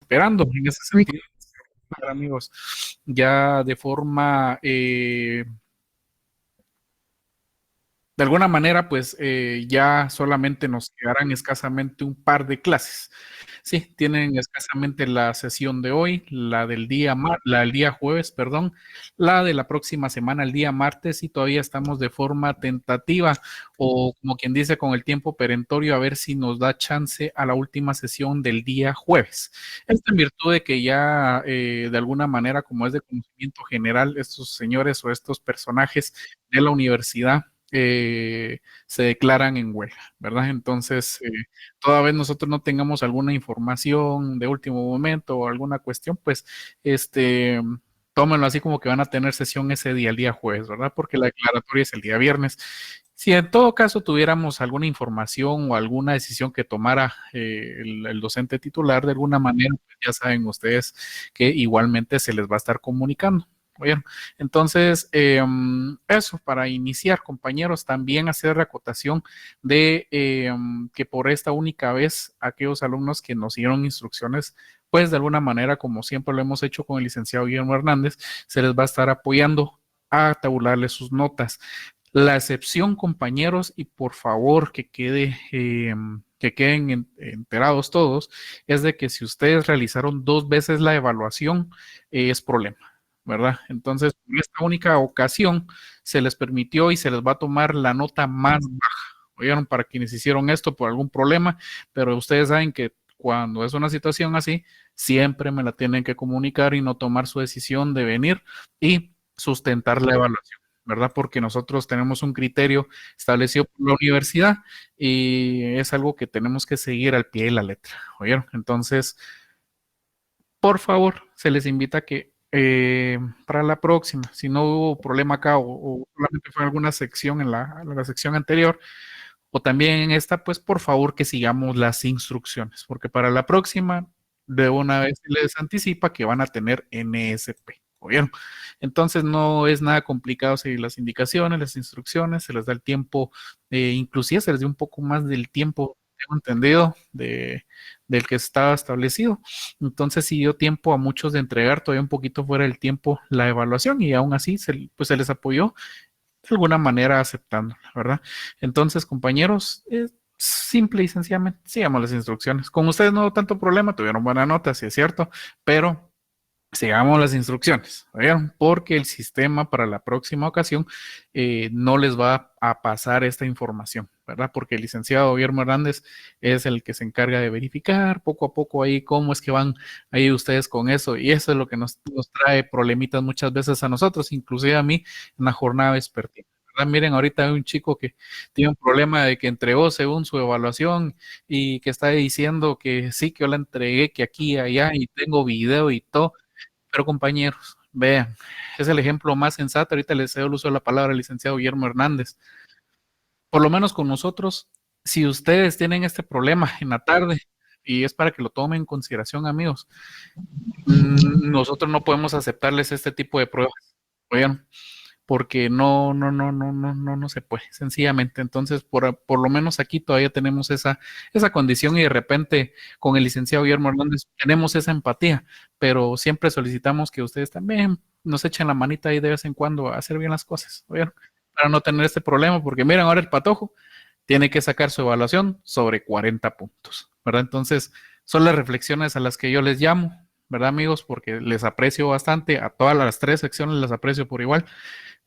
esperando en ese sentido, amigos, ya de forma de alguna manera, pues ya solamente nos quedarán escasamente un par de clases. Sí, tienen escasamente la sesión de hoy, la del la del día jueves, perdón, la de la próxima semana, el día martes, y todavía estamos de forma tentativa o como quien dice con el tiempo perentorio a ver si nos da chance a la última sesión del día jueves. Esto en virtud de que ya de alguna manera, como es de conocimiento general, estos señores o estos personajes de la universidad se declaran en huelga, ¿verdad? Entonces, toda vez nosotros no tengamos alguna información de último momento o alguna cuestión, pues, tómenlo así como que van a tener sesión ese día, el día jueves, ¿verdad? Porque la declaratoria es el día viernes. Si en todo caso tuviéramos alguna información o alguna decisión que tomara el docente titular de alguna manera, pues ya saben ustedes que igualmente se les va a estar comunicando. Oye, entonces, eso, para iniciar, compañeros, también hacer la acotación de que por esta única vez, aquellos alumnos que nos dieron instrucciones, pues de alguna manera, como siempre lo hemos hecho con el licenciado Guillermo Hernández, se les va a estar apoyando a tabularles sus notas. La excepción, compañeros, y por favor que queden enterados todos, es de que si ustedes realizaron 2 veces la evaluación, es problema. ¿Verdad? Entonces, en esta única ocasión se les permitió y se les va a tomar la nota más baja. Oyeron, para quienes hicieron esto por algún problema, pero ustedes saben que cuando es una situación así, siempre me la tienen que comunicar y no tomar su decisión de venir y sustentar la evaluación, ¿verdad? Porque nosotros tenemos un criterio establecido por la universidad y es algo que tenemos que seguir al pie de la letra, ¿oyeron? Entonces, por favor, se les invita a que para la próxima, si no hubo problema acá o solamente fue alguna sección en la sección anterior, o también en esta, pues por favor que sigamos las instrucciones, porque para la próxima, de una vez se les anticipa que van a tener NSP. ¿Oyeron? Entonces no es nada complicado seguir las indicaciones, las instrucciones, se les da el tiempo, inclusive se les dio un poco más del tiempo, tengo entendido, del que estaba establecido. Entonces sí dio tiempo a muchos de entregar todavía un poquito fuera del tiempo la evaluación y aún así pues se les apoyó de alguna manera aceptándola, ¿verdad? Entonces, compañeros, simple y sencillamente sigamos las instrucciones. Con ustedes no hubo tanto problema, tuvieron buena nota, sí es cierto, pero sigamos las instrucciones, ¿oyeron? Porque el sistema para la próxima ocasión no les va a pasar esta información, ¿verdad? Porque el licenciado Guillermo Hernández es el que se encarga de verificar poco a poco ahí cómo es que van ahí ustedes con eso y eso es lo que nos trae problemitas muchas veces a nosotros, inclusive a mí en la jornada vespertina. ¿Verdad? Miren, ahorita hay un chico que tiene un problema de que entregó según su evaluación y que está diciendo que sí, que yo la entregué, que aquí y allá y tengo video y todo. Pero compañeros, vean, es el ejemplo más sensato. Ahorita les cedo el uso de la palabra al licenciado Guillermo Hernández. Por lo menos con nosotros, si ustedes tienen este problema en la tarde, y es para que lo tomen en consideración, amigos, nosotros no podemos aceptarles este tipo de pruebas. Oigan, porque no se puede, sencillamente. Entonces, por lo menos aquí todavía tenemos esa condición y de repente con el licenciado Guillermo Hernández tenemos esa empatía, pero siempre solicitamos que ustedes también nos echen la manita ahí de vez en cuando a hacer bien las cosas, ¿oyeron? Para no tener este problema, porque miren, ahora el patojo tiene que sacar su evaluación sobre 40 puntos, ¿verdad? Entonces, son las reflexiones a las que yo les llamo, ¿verdad, amigos? Porque les aprecio bastante, a todas las 3 secciones les aprecio por igual,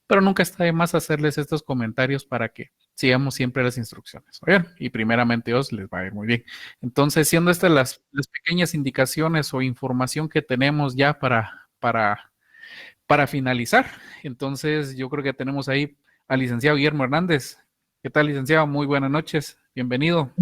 pero nunca está de más hacerles estos comentarios para que sigamos siempre las instrucciones. Oigan, y primeramente Dios les va a ir muy bien. Entonces, siendo estas las pequeñas indicaciones o información que tenemos ya para finalizar, entonces yo creo que tenemos ahí al licenciado Guillermo Hernández. ¿Qué tal, licenciado? Muy buenas noches. Bienvenido.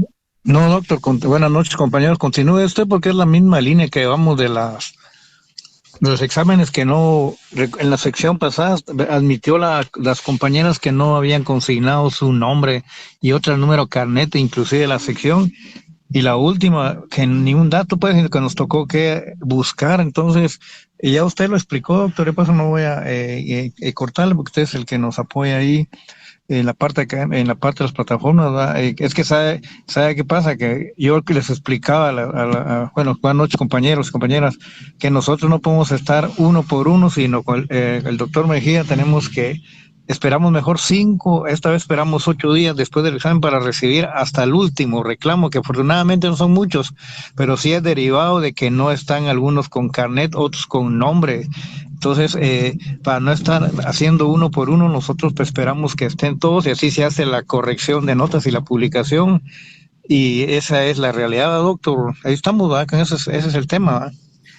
No, doctor, buenas noches, compañeros. Continúe usted porque es la misma línea que vamos de los exámenes que no, en la sección pasada admitió las compañeras que no habían consignado su nombre y otro número carnet, inclusive de la sección. Y la última, que ni un dato, pues, que nos tocó que buscar. Entonces, ya usted lo explicó, doctor, y por eso no voy a cortarle porque usted es el que nos apoya ahí. en la parte de las plataformas, ¿verdad? Es que sabe qué pasa, que yo que les explicaba, bueno, buenas noches compañeros, compañeras, que nosotros no podemos estar uno por uno, sino con el doctor Mejía tenemos que, esperamos mejor 5, esta vez esperamos 8 días después del examen para recibir hasta el último reclamo, que afortunadamente no son muchos, pero sí es derivado de que no están algunos con carnet, otros con nombre. Entonces, para no estar haciendo uno por uno, nosotros pues, esperamos que estén todos y así se hace la corrección de notas y la publicación. Y esa es la realidad, doctor. Ahí estamos, ¿verdad? Ese es el tema, ¿verdad?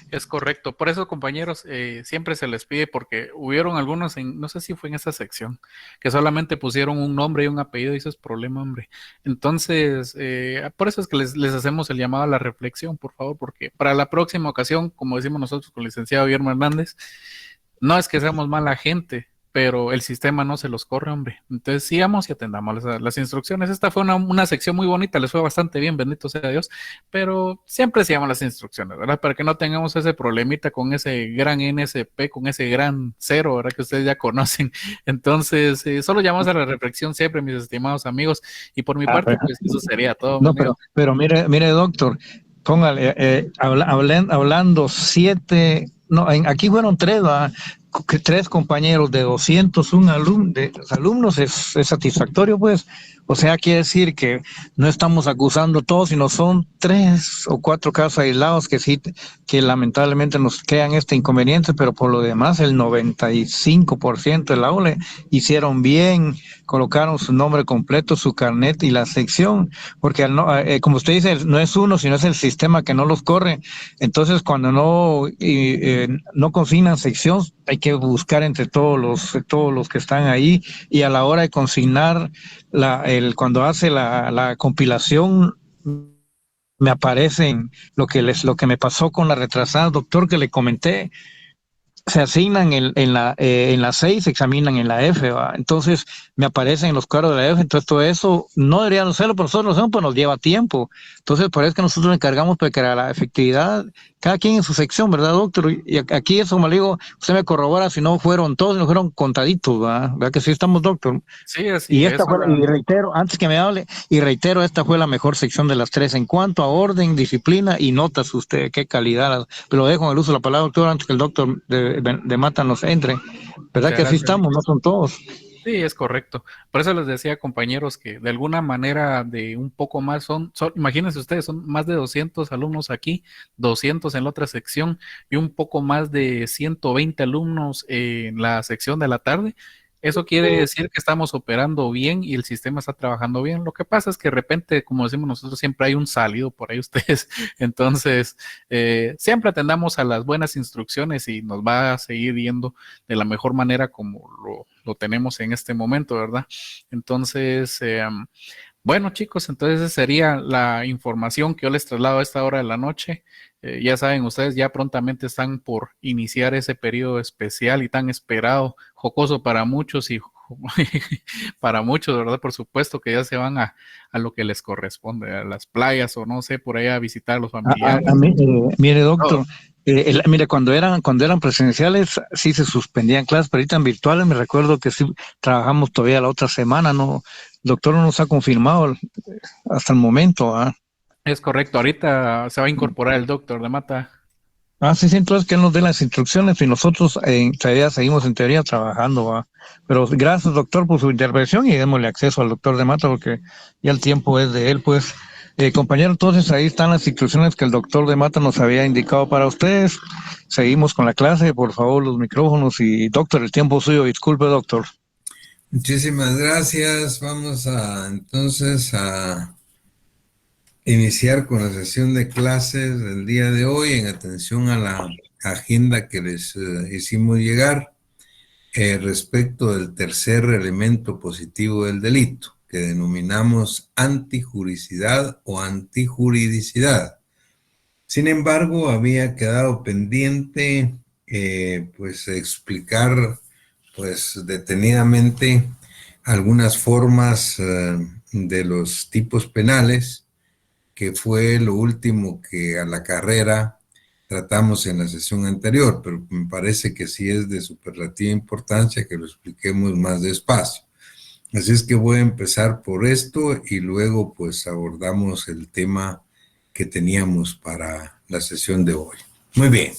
Es correcto. Por eso, compañeros, siempre se les pide, porque hubieron algunos, no sé si fue en esa sección, que solamente pusieron un nombre y un apellido, y eso es problema, hombre. Entonces, por eso es que les hacemos el llamado a la reflexión, por favor, porque para la próxima ocasión, como decimos nosotros con el licenciado Guillermo Hernández, no es que seamos mala gente, pero el sistema no se los corre, hombre. Entonces sigamos y atendamos las instrucciones. Esta fue una sección muy bonita, les fue bastante bien, bendito sea Dios, pero siempre sigamos las instrucciones, ¿verdad? Para que no tengamos ese problemita con ese gran NSP, con ese gran cero, ¿verdad? Que ustedes ya conocen. Entonces, solo llamamos a la reflexión siempre, mis estimados amigos, y por mi parte, pues eso sería todo, mi No, amigo. pero mire, doctor, póngale, hablando 7, no, aquí fueron 3, ¿va? 3 compañeros de 201 alumnos es satisfactorio, pues. O sea, quiere decir que no estamos acusando todos, sino son 3 o 4 casos aislados que sí, que lamentablemente nos crean este inconveniente, pero por lo demás, el 95% del aula hicieron bien, colocaron su nombre completo, su carnet y la sección, porque como usted dice, no es uno, sino es el sistema que no los corre. Entonces, cuando no consignan sección, hay que buscar entre todos los que están ahí, y a la hora de consignar cuando hace la compilación, me aparecen lo que me pasó con la retrasada, doctor, que le comenté. Se asignan en la 6, se examinan en la F, ¿va? Entonces me aparecen en los cuadros de la F, entonces todo eso no deberían hacerlo, pero nosotros lo hacemos, pues nos lleva tiempo. Entonces por eso es que nosotros nos encargamos para que la efectividad, cada quien en su sección, ¿verdad, doctor? Y aquí eso, como le digo, usted me corrobora si no fueron todos, si no fueron contaditos, ¿verdad que sí estamos, doctor? Sí, así Y es. y reitero, antes que me hable, esta fue la mejor sección de las 3 en cuanto a orden, disciplina y notas. Usted, qué calidad. Pero lo dejo en el uso de la palabra, doctor, antes que el doctor de Mata nos entre. ¿Verdad Muchas que así gracias. estamos? No son todos. Sí, es correcto. Por eso les decía, compañeros, que de alguna manera de un poco más imagínense ustedes, son más de 200 alumnos aquí, 200 en la otra sección y un poco más de 120 alumnos en la sección de la tarde. Eso quiere decir que estamos operando bien y el sistema está trabajando bien. Lo que pasa es que de repente, como decimos nosotros, siempre hay un salido por ahí ustedes. Entonces, siempre atendamos a las buenas instrucciones y nos va a seguir yendo de la mejor manera como lo tenemos en este momento, ¿verdad? Entonces, bueno, chicos, entonces esa sería la información que yo les traslado a esta hora de la noche. Ya saben, ustedes ya prontamente están por iniciar ese periodo especial y tan esperado, jocoso para muchos y para muchos, ¿verdad? Por supuesto que ya se van a lo que les corresponde, a las playas o no sé, por ahí a visitar a los familiares. Mire, Todo. doctor, mire, cuando eran presenciales, sí se suspendían clases, pero ahorita en virtuales me recuerdo que sí trabajamos todavía la otra semana, ¿no? El doctor no nos ha confirmado hasta el momento, ¿ah? Es correcto, ahorita se va a incorporar el doctor de Mata. Sí, sí, entonces que él nos dé las instrucciones y nosotros en teoría seguimos en teoría trabajando, ¿va? Pero gracias, doctor, por su intervención y démosle acceso al doctor de Mata porque ya el tiempo es de él, pues. Compañero, entonces ahí están las instrucciones que el doctor de Mata nos había indicado para ustedes. Seguimos con la clase, por favor, los micrófonos y doctor, el tiempo es suyo, disculpe, doctor. Muchísimas gracias. Vamos entonces a iniciar con la sesión de clases del día de hoy en atención a la agenda que les hicimos llegar respecto del tercer elemento positivo del delito, que denominamos antijuricidad o antijuridicidad. Sin embargo, había quedado pendiente pues explicar pues detenidamente algunas formas de los tipos penales, que fue lo último que a la carrera tratamos en la sesión anterior, pero me parece que sí es de superlativa importancia que lo expliquemos más despacio. Así es que voy a empezar por esto y luego pues abordamos el tema que teníamos para la sesión de hoy. Muy bien.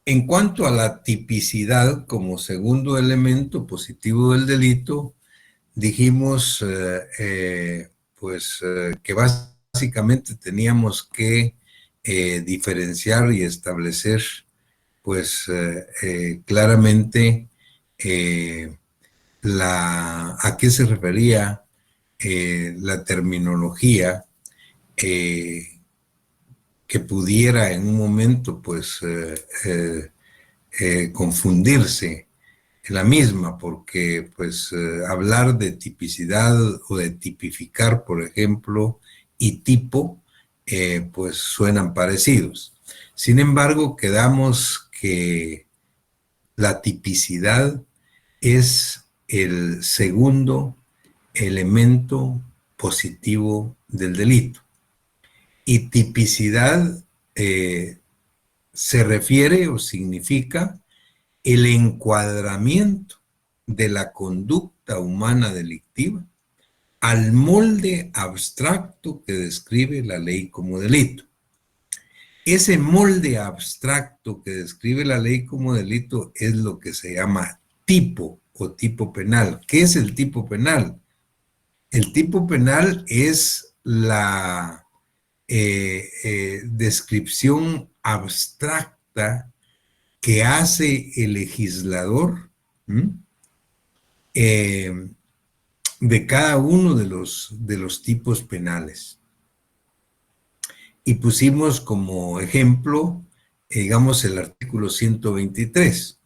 En cuanto a la tipicidad como segundo elemento positivo del delito, dijimos que básicamente teníamos que diferenciar y establecer pues claramente a qué se refería la terminología que pudiera en un momento pues confundirse la misma, porque pues hablar de tipicidad o de tipificar, por ejemplo, y tipo, pues suenan parecidos. Sin embargo, quedamos que la tipicidad es el segundo elemento positivo del delito. Y tipicidad se refiere o significa el encuadramiento de la conducta humana delictiva al molde abstracto que describe la ley como delito. Ese molde abstracto que describe la ley como delito es lo que se llama tipo o tipo penal. ¿Qué es el tipo penal? El tipo penal es la descripción abstracta que hace el legislador de cada uno de los tipos penales. Y pusimos como ejemplo, digamos, el artículo 123,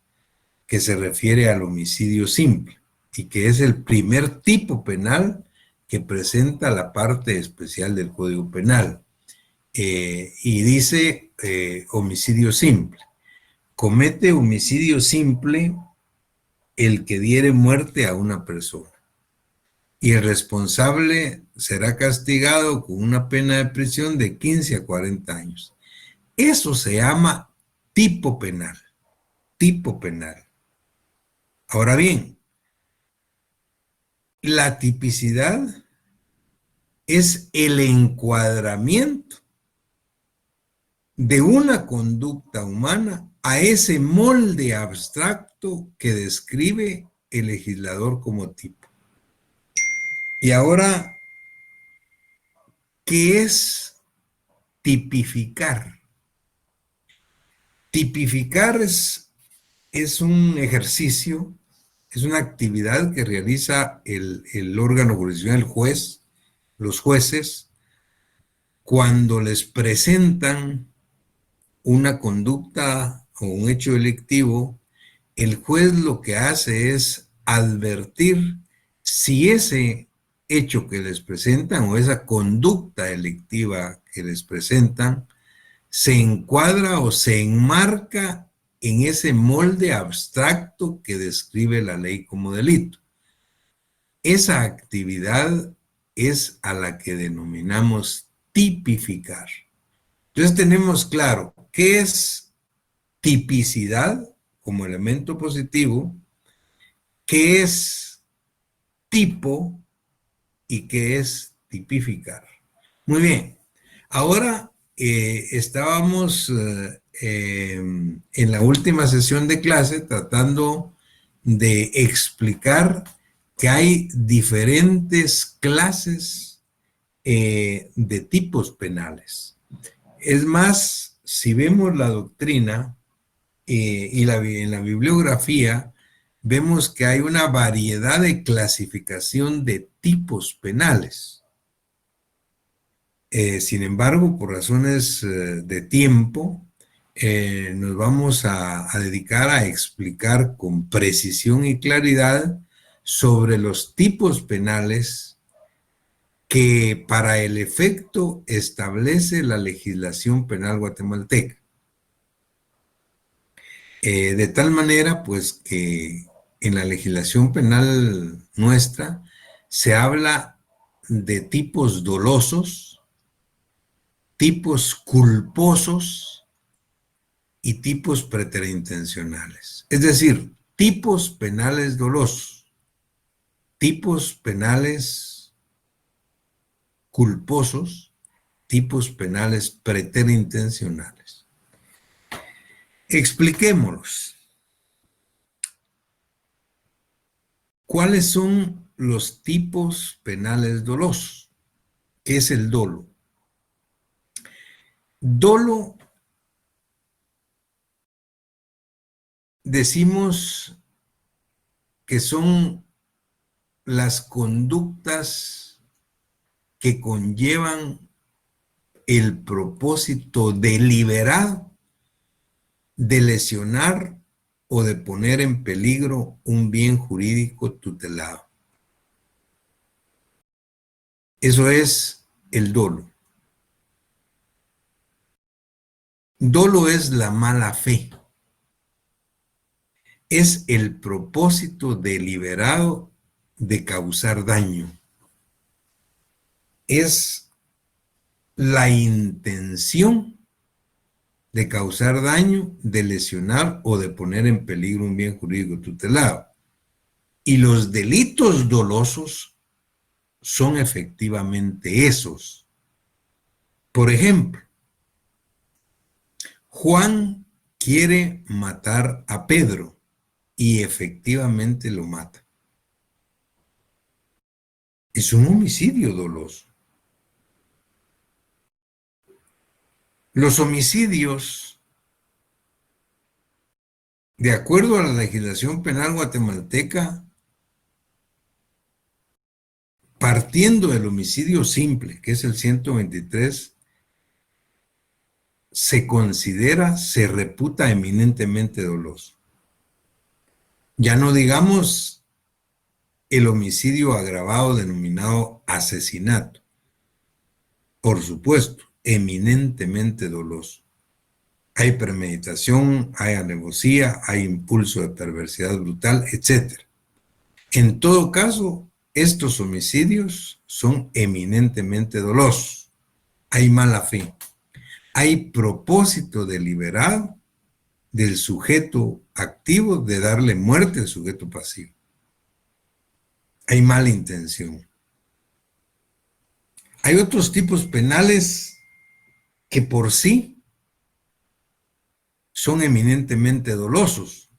que se refiere al homicidio simple, y que es el primer tipo penal que presenta la parte especial del Código Penal. Y dice homicidio simple. Comete homicidio simple el que diere muerte a una persona. Y el responsable será castigado con una pena de prisión de 15 a 40 años. Eso se llama tipo penal. Tipo penal. Ahora bien, la tipicidad es el encuadramiento de una conducta humana a ese molde abstracto que describe el legislador como tipo. Y ahora, ¿qué es tipificar? Tipificar es un ejercicio, es una actividad que realiza el órgano jurisdiccional, el juez, los jueces, cuando les presentan una conducta o un hecho delictivo. El juez lo que hace es advertir si ese hecho que les presentan o esa conducta delictiva que les presentan se encuadra o se enmarca en ese molde abstracto que describe la ley como delito. Esa actividad es a la que denominamos tipificar. Entonces tenemos claro qué es tipicidad como elemento positivo, qué es tipo y qué es tipificar. Muy bien, ahora estábamos en la última sesión de clase tratando de explicar que hay diferentes clases de tipos penales. Es más, si vemos la doctrina en la bibliografía, vemos que hay una variedad de clasificación de tipos penales. Sin embargo, por razones de tiempo, nos vamos a dedicar a explicar con precisión y claridad sobre los tipos penales que para el efecto establece la legislación penal guatemalteca. De tal manera, pues, que en la legislación penal nuestra se habla de tipos dolosos, tipos culposos y tipos preterintencionales. Es decir, tipos penales dolosos, tipos penales culposos, tipos penales preterintencionales. Expliquémoslos. ¿Cuáles son los tipos penales dolosos? ¿Qué es el dolo? Dolo, decimos que son las conductas que conllevan el propósito deliberado de lesionar o de poner en peligro un bien jurídico tutelado. Eso es el dolo. Dolo es la mala fe. Es el propósito deliberado de causar daño. Es la intención de causar daño, de lesionar o de poner en peligro un bien jurídico tutelado. Y los delitos dolosos son efectivamente esos. Por ejemplo, Juan quiere matar a Pedro y efectivamente lo mata. Es un homicidio doloso. Los homicidios, de acuerdo a la legislación penal guatemalteca, partiendo del homicidio simple, que es el 123, se considera, se reputa eminentemente doloso. Ya no digamos el homicidio agravado denominado asesinato. Por supuesto, eminentemente doloso. Hay premeditación, hay alevosía, hay impulso de perversidad brutal, etc. En todo caso, estos homicidios son eminentemente dolosos. Hay mala fe. Hay propósito deliberado del sujeto activo de darle muerte al sujeto pasivo. Hay mala intención. Hay otros tipos penales que por sí son eminentemente dolosos.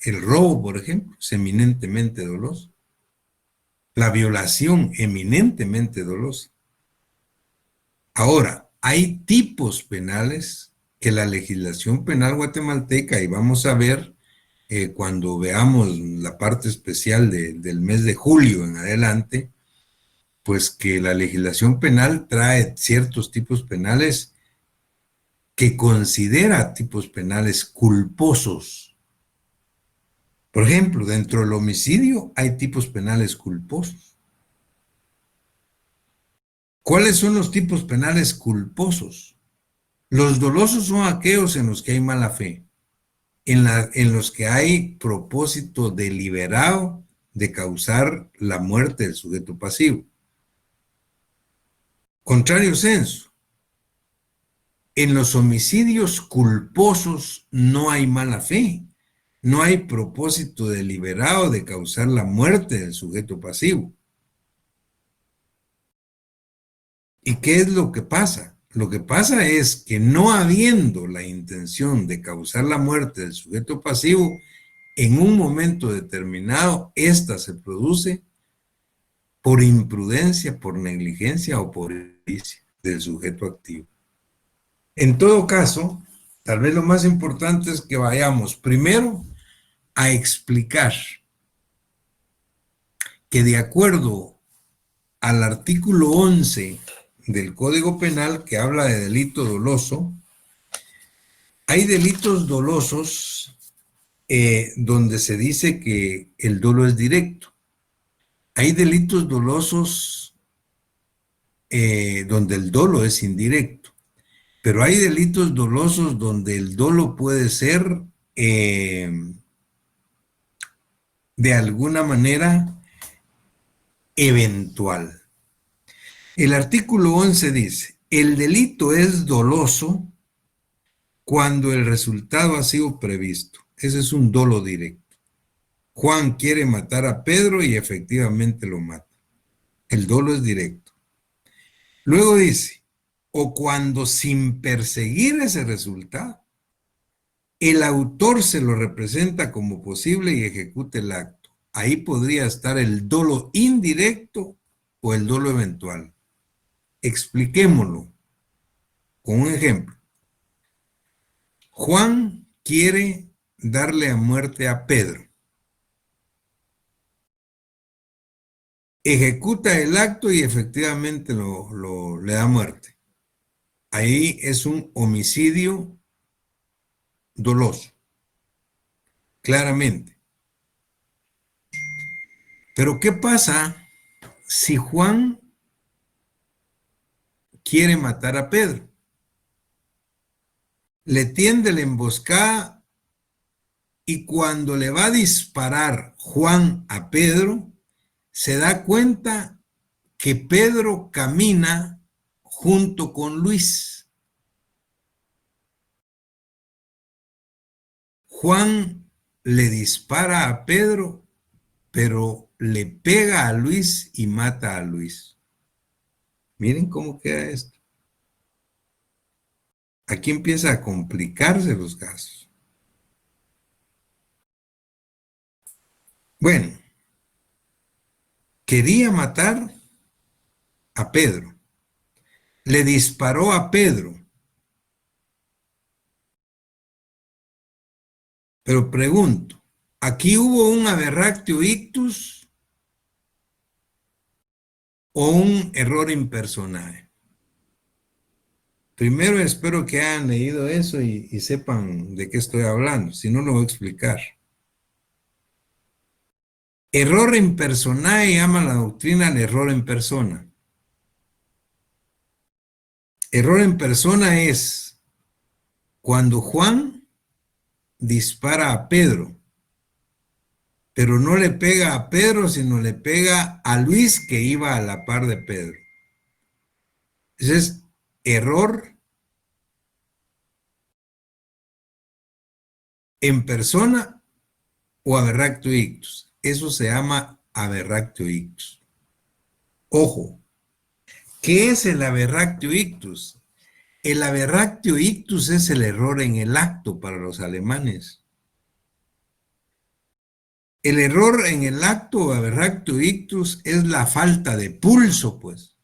El robo, por ejemplo, es eminentemente doloso. La violación, eminentemente dolosa. Ahora, hay tipos penales que la legislación penal guatemalteca, y vamos a ver cuando veamos la parte especial del mes de julio en adelante, pues que la legislación penal trae ciertos tipos penales que considera tipos penales culposos. Por ejemplo, dentro del homicidio hay tipos penales culposos. ¿Cuáles son los tipos penales culposos? Los dolosos son aquellos en los que hay mala fe, en los que hay propósito deliberado de causar la muerte del sujeto pasivo. Contrario censo, en los homicidios culposos no hay mala fe, no hay propósito deliberado de causar la muerte del sujeto pasivo. ¿Y qué es lo que pasa? Lo que pasa es que no habiendo la intención de causar la muerte del sujeto pasivo, en un momento determinado, ésta se produce por imprudencia, por negligencia o por inicia del sujeto activo. En todo caso, tal vez lo más importante es que vayamos primero a explicar que de acuerdo al artículo 11 del Código Penal que habla de delito doloso, hay delitos dolosos donde se dice que el dolo es directo. Hay delitos dolosos donde el dolo es indirecto. Pero hay delitos dolosos donde el dolo puede ser de alguna manera eventual. El artículo 11 dice, el delito es doloso cuando el resultado ha sido previsto. Ese es un dolo directo. Juan quiere matar a Pedro y efectivamente lo mata. El dolo es directo. Luego dice, o cuando sin perseguir ese resultado, el autor se lo representa como posible y ejecuta el acto. Ahí podría estar el dolo indirecto o el dolo eventual. Expliquémoslo con un ejemplo. Juan quiere darle a muerte a Pedro. Ejecuta el acto y efectivamente le da muerte. Ahí es un homicidio doloso, claramente. Pero ¿qué pasa si Juan quiere matar a Pedro? Le tiende la emboscada y cuando le va a disparar Juan a Pedro, se da cuenta que Pedro camina junto con Luis. Juan le dispara a Pedro, pero le pega a Luis y mata a Luis. Miren cómo queda esto. Aquí empieza a complicarse los casos. Bueno, quería matar a Pedro. Le disparó a Pedro. Pero pregunto, ¿aquí hubo un aberractio ictus o un error impersonal? Primero espero que hayan leído eso y sepan de qué estoy hablando, si no lo voy a explicar. Error impersonal llama la doctrina el error en persona. Error en persona es cuando Juan dispara a Pedro, pero no le pega a Pedro, sino le pega a Luis que iba a la par de Pedro. Ese es error en persona o aberractio ictus. Eso se llama aberractio ictus. Ojo, ¿qué es el aberractio ictus? El aberractio ictus es el error en el acto para los alemanes. El error en el acto aberractio ictus es la falta de pulso, pues.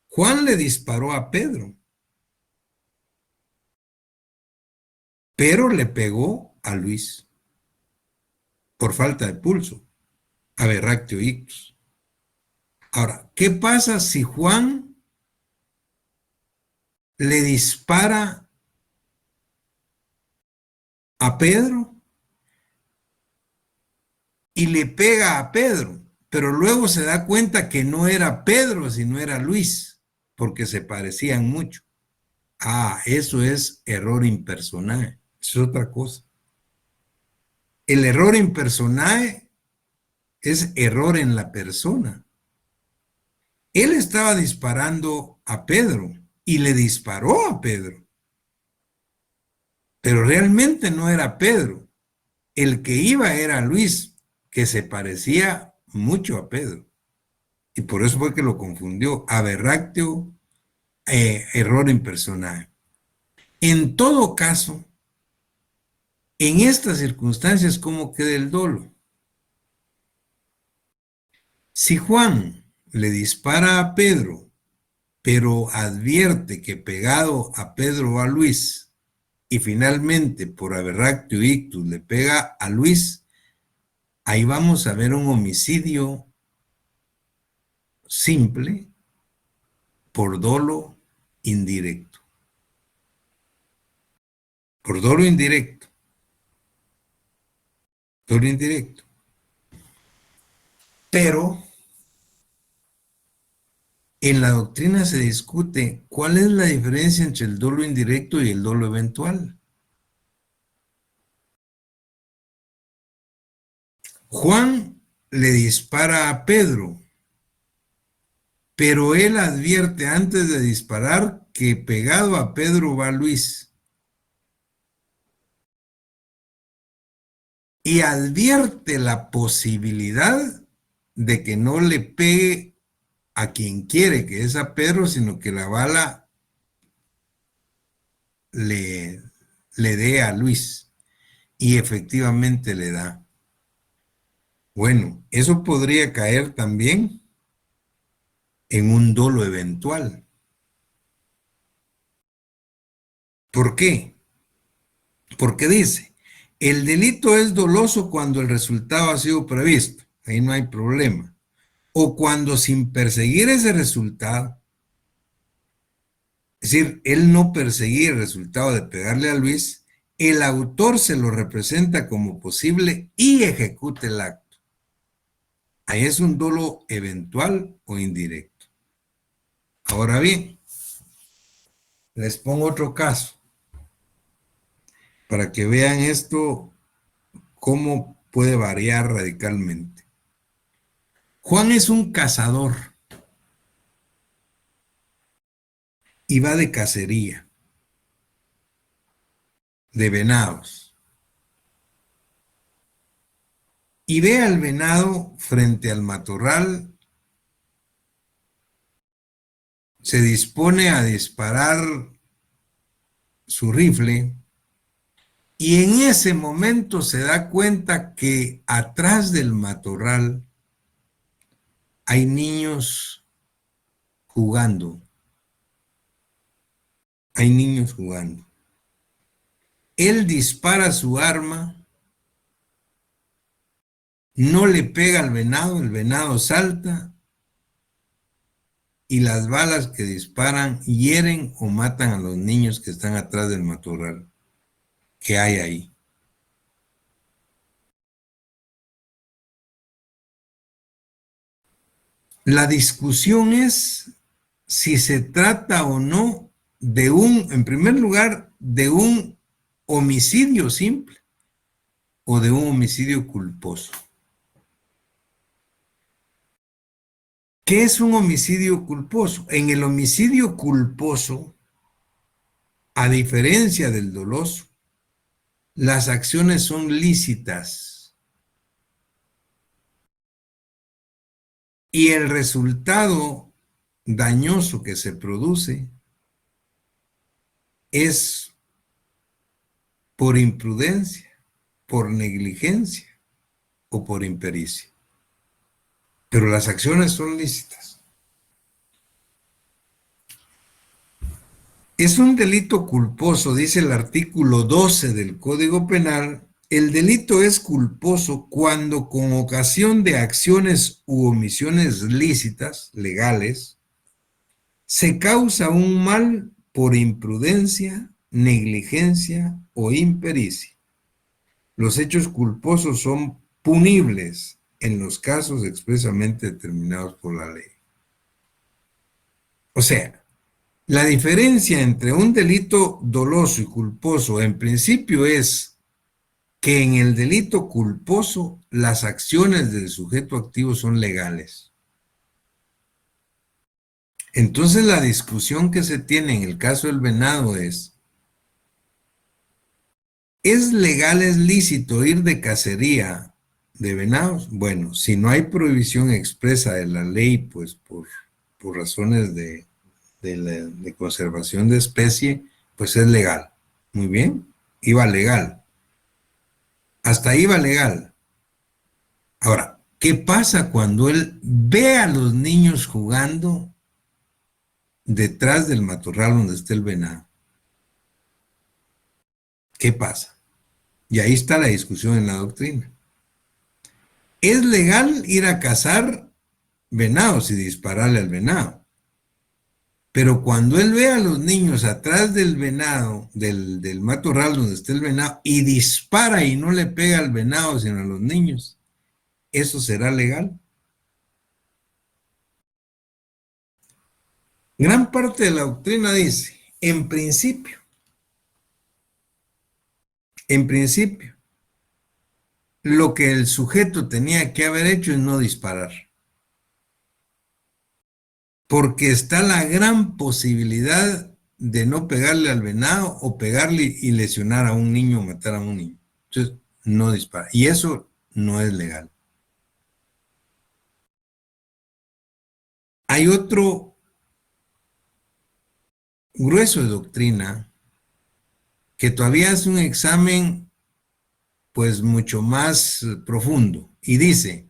Juan le disparó a Pedro, pero le pegó a Luis por falta de pulso, aberractio ictus. Ahora, ¿qué pasa si Juan le dispara a Pedro y le pega a Pedro, pero luego se da cuenta que no era Pedro, sino era Luis, porque se parecían mucho? Ah, eso es error impersonal, eso es otra cosa. El error impersonal es error en la persona. Él estaba disparando a Pedro y le disparó a Pedro, pero realmente no era Pedro. El que iba era Luis, que se parecía mucho a Pedro. Y por eso fue que lo confundió. Aberractio, error impersonal. En todo caso, en estas circunstancias, ¿cómo queda el dolo? Si Juan le dispara a Pedro, pero advierte que pegado a Pedro va Luis, y finalmente por aberractio ictus le pega a Luis, ahí vamos a ver un homicidio simple por dolo indirecto. Por dolo indirecto. Dolo indirecto. Pero en la doctrina se discute cuál es la diferencia entre el dolo indirecto y el dolo eventual. Juan le dispara a Pedro, pero él advierte antes de disparar que pegado a Pedro va Luis. y advierte la posibilidad de que no le pegue a quien quiere, que es a Pedro, sino que la bala le dé a Luis. Y efectivamente le da. Bueno, eso podría caer también en un dolo eventual. ¿Por qué? Porque dice, el delito es doloso cuando el resultado ha sido previsto. Ahí no hay problema. O cuando sin perseguir ese resultado, es decir, él no perseguía el resultado de pegarle a Luis, el autor se lo representa como posible y ejecuta el acto. Ahí es un dolo eventual o indirecto. Ahora bien, les pongo otro caso para que vean esto cómo puede variar radicalmente. Juan es un cazador y va de cacería de venados y ve al venado frente al matorral, se dispone a disparar su rifle y en ese momento se da cuenta que atrás del matorral hay niños jugando. Hay niños jugando. Él dispara su arma, no le pega al venado, el venado salta y las balas que disparan hieren o matan a los niños que están atrás del matorral que hay ahí. La discusión es si se trata o no de en primer lugar, de un homicidio simple o de un homicidio culposo. ¿Qué es un homicidio culposo? En el homicidio culposo, a diferencia del doloso, las acciones son lícitas y el resultado dañoso que se produce es por imprudencia, por negligencia o por impericia. Pero las acciones son lícitas. Es un delito culposo, dice el artículo 12 del Código Penal. El delito es culposo cuando con ocasión de acciones u omisiones lícitas, legales, se causa un mal por imprudencia, negligencia o impericia. Los hechos culposos son punibles en los casos expresamente determinados por la ley. O sea, la diferencia entre un delito doloso y culposo en principio es que en el delito culposo las acciones del sujeto activo son legales. Entonces la discusión que se tiene en el caso del venado ¿es legal, es lícito ir de cacería de venados? Bueno, si no hay prohibición expresa de la ley, pues por razones de conservación de especie, pues es legal. Muy bien, iba legal. Hasta ahí va legal. Ahora, ¿qué pasa cuando él ve a los niños jugando detrás del matorral donde está el venado? ¿Qué pasa? Y ahí está la discusión en la doctrina. ¿Es legal ir a cazar venados y dispararle al venado? Pero cuando él ve a los niños atrás del venado, del matorral donde está el venado, y dispara y no le pega al venado, sino a los niños, ¿eso será legal? Gran parte de la doctrina dice, en principio, lo que el sujeto tenía que haber hecho es no disparar. Porque está la gran posibilidad de no pegarle al venado o pegarle y lesionar a un niño o matar a un niño. Entonces, no dispara. Y eso no es legal. Hay otro grueso de doctrina que todavía es un examen pues mucho más profundo. Y dice,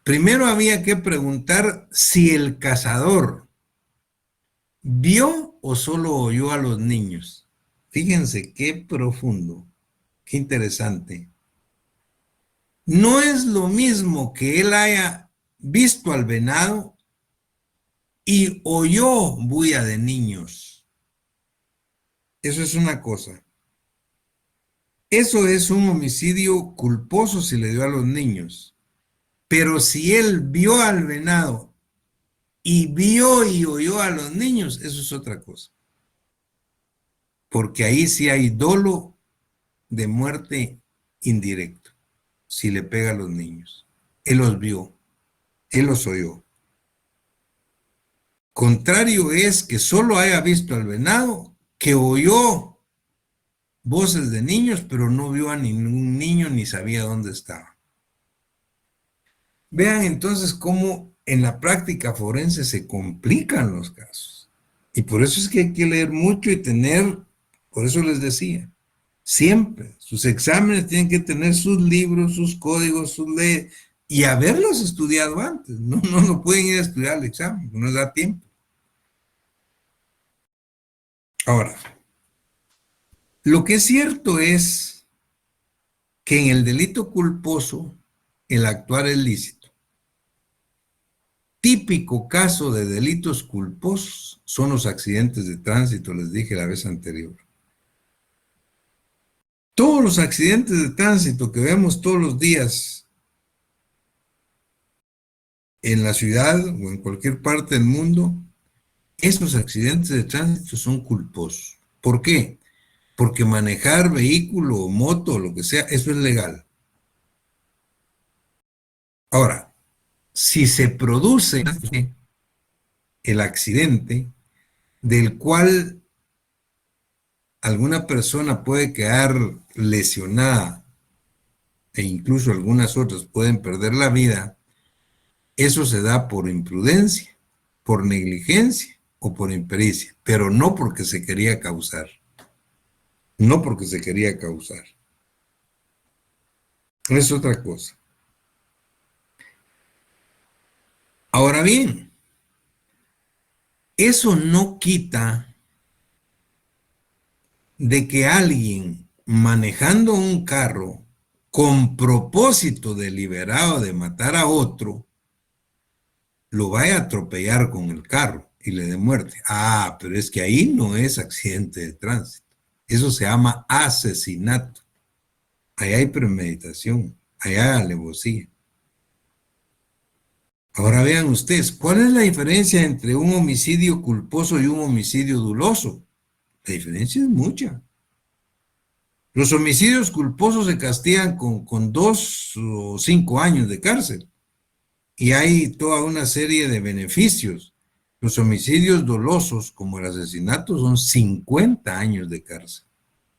primero había que preguntar si el cazador vio o solo oyó a los niños. Fíjense qué profundo, qué interesante. No es lo mismo que él haya visto al venado y oyó bulla de niños. Eso es una cosa. Eso es un homicidio culposo si le dio a los niños. Pero si él vio al venado y vio y oyó a los niños, eso es otra cosa. Porque ahí sí hay dolo de muerte indirecto, si le pega a los niños. Él los vio, él los oyó. Contrario es que solo haya visto al venado, que oyó voces de niños, pero no vio a ningún niño ni sabía dónde estaba. Vean entonces cómo en la práctica forense se complican los casos. Y por eso es que hay que leer mucho y tener, por eso les decía, siempre sus exámenes tienen que tener sus libros, sus códigos, sus leyes, y haberlos estudiado antes. No pueden ir a estudiar el examen, no les da tiempo. Ahora, lo que es cierto es que en el delito culposo el actuar es lícito. Típico caso de delitos culposos son los accidentes de tránsito, les dije la vez anterior. Todos los accidentes de tránsito que vemos todos los días en la ciudad o en cualquier parte del mundo, esos accidentes de tránsito son culposos. ¿Por qué? Porque manejar vehículo o moto o lo que sea, eso es legal. Ahora, si se produce el accidente del cual alguna persona puede quedar lesionada e incluso algunas otras pueden perder la vida, eso se da por imprudencia, por negligencia o por impericia, pero no porque se quería causar. No porque se quería causar. Es otra cosa. Ahora bien, eso no quita de que alguien manejando un carro con propósito deliberado de matar a otro, lo vaya a atropellar con el carro y le dé muerte. Ah, pero es que ahí no es accidente de tránsito. Eso se llama asesinato. Ahí hay premeditación, ahí hay alevosía. Ahora vean ustedes, ¿cuál es la diferencia entre un homicidio culposo y un homicidio doloso? La diferencia es mucha. Los homicidios culposos se castigan con 2 o 5 años de cárcel y hay toda una serie de beneficios. Los homicidios dolosos, como el asesinato, son 50 años de cárcel.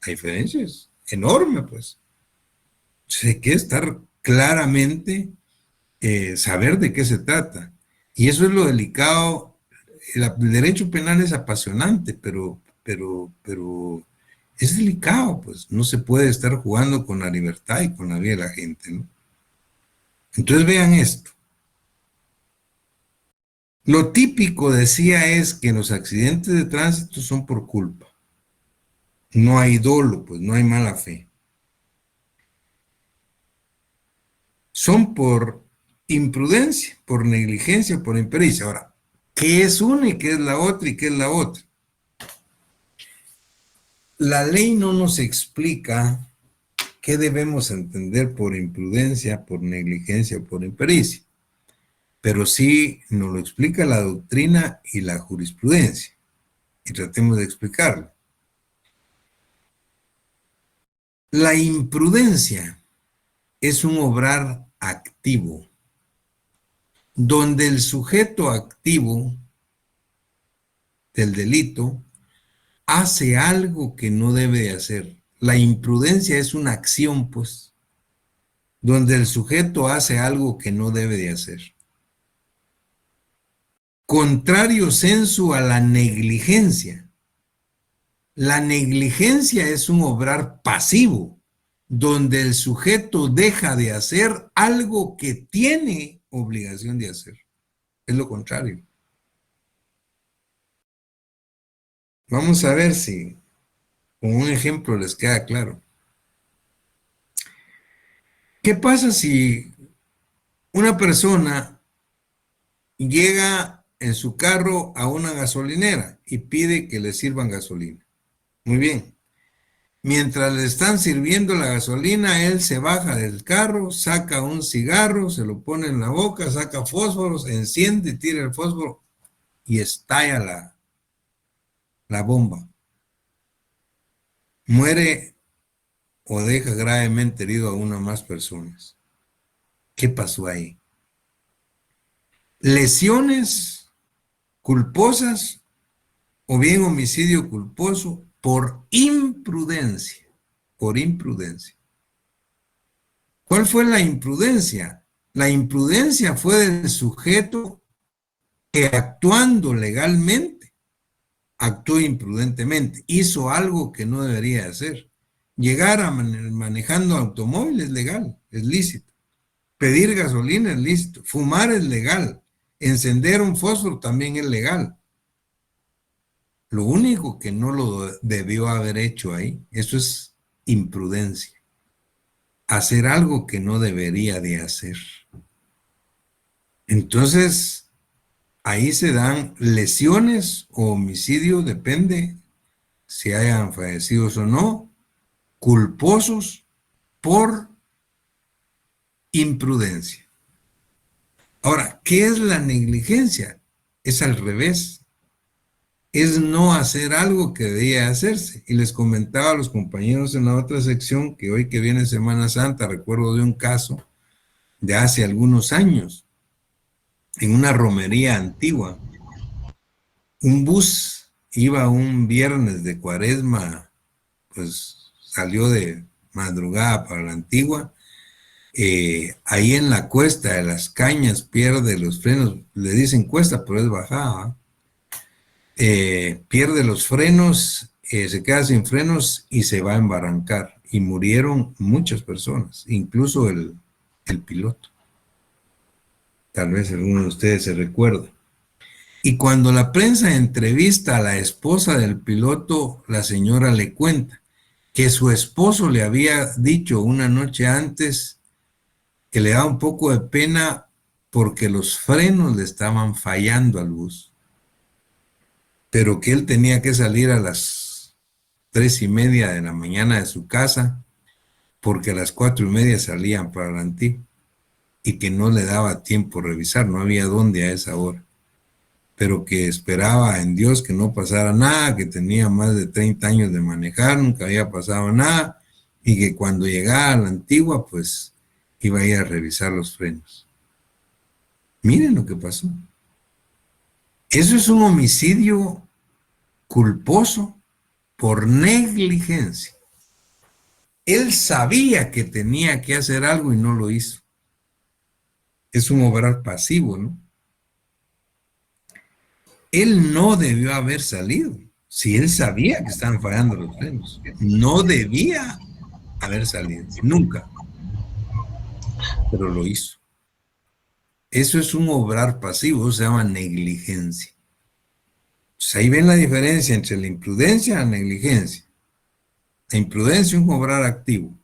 La diferencia es enorme, pues. Hay que estar claramente, saber de qué se trata. Y eso es lo delicado. El derecho penal es apasionante, pero es delicado, pues. No se puede estar jugando con la libertad y con la vida de la gente, ¿no? Entonces vean esto. Lo típico, decía, es que los accidentes de tránsito son por culpa. No hay dolo, pues no hay mala fe. Son por imprudencia, por negligencia, por impericia. Ahora, ¿qué es una y qué es la otra y qué es la otra? La ley no nos explica qué debemos entender por imprudencia, por negligencia, por impericia, pero sí nos lo explica la doctrina y la jurisprudencia, y tratemos de explicarlo. La imprudencia es un obrar activo, donde el sujeto activo del delito hace algo que no debe de hacer, La imprudencia es una acción, pues, donde el sujeto hace algo que no debe de hacer. Contrario sensu a la negligencia. La negligencia es un obrar pasivo, donde el sujeto deja de hacer algo que tiene obligación de hacer. Es lo contrario. Vamos a ver si con un ejemplo les queda claro. ¿Qué pasa si una persona llega en su carro a una gasolinera y pide que le sirvan gasolina? Muy bien. Mientras le están sirviendo la gasolina, él se baja del carro, saca un cigarro, se lo pone en la boca, saca fósforos, enciende, tira el fósforo y estalla la bomba. Muere o deja gravemente herido a una o más personas. ¿Qué pasó ahí? Lesiones culposas o bien homicidio culposo por imprudencia. Por imprudencia. ¿Cuál fue la imprudencia? La imprudencia fue del sujeto que actuando legalmente, actuó imprudentemente, hizo algo que no debería hacer. Llegar a manejando automóvil es legal, es lícito. Pedir gasolina es lícito. Fumar es legal. Encender un fósforo también es legal. Lo único que no lo debió haber hecho ahí, eso es imprudencia. Hacer algo que no debería de hacer. Entonces, ahí se dan lesiones o homicidio, depende si hayan fallecidos o no, culposos por imprudencia. Ahora, ¿qué es la negligencia? Es al revés. Es no hacer algo que debía hacerse. Y les comentaba a los compañeros en la otra sección que hoy que viene Semana Santa, recuerdo de un caso de hace algunos años, en una romería antigua. Un bus iba un viernes de Cuaresma, pues salió de madrugada para la Antigua. Ahí en la cuesta de las Cañas pierde los frenos, le dicen cuesta, pero es bajada. Pierde los frenos, se queda sin frenos y se va a embarrancar. Y murieron muchas personas, incluso el piloto. Tal vez alguno de ustedes se recuerda. Y cuando la prensa entrevista a la esposa del piloto, la señora le cuenta que su esposo le había dicho una noche antes que le daba un poco de pena porque los frenos le estaban fallando al bus, pero que él tenía que salir a las 3:30 de la mañana de su casa porque a las 4:30 salían para la Antigua y que no le daba tiempo revisar, no había dónde a esa hora, pero que esperaba en Dios que no pasara nada, que tenía más de 30 años de manejar, nunca había pasado nada, y que cuando llegara a la Antigua, pues iba a ir a revisar los frenos. Miren lo que pasó. Eso es un homicidio culposo por negligencia. Él sabía que tenía que hacer algo y no lo hizo. Es un obrar pasivo, ¿no? Él no debió haber salido. Si él sabía que estaban fallando los frenos, no debía haber salido, nunca. Pero lo hizo. Eso es un obrar pasivo, se llama negligencia. Pues ahí ven la diferencia entre la imprudencia y la negligencia. La imprudencia es un obrar activo,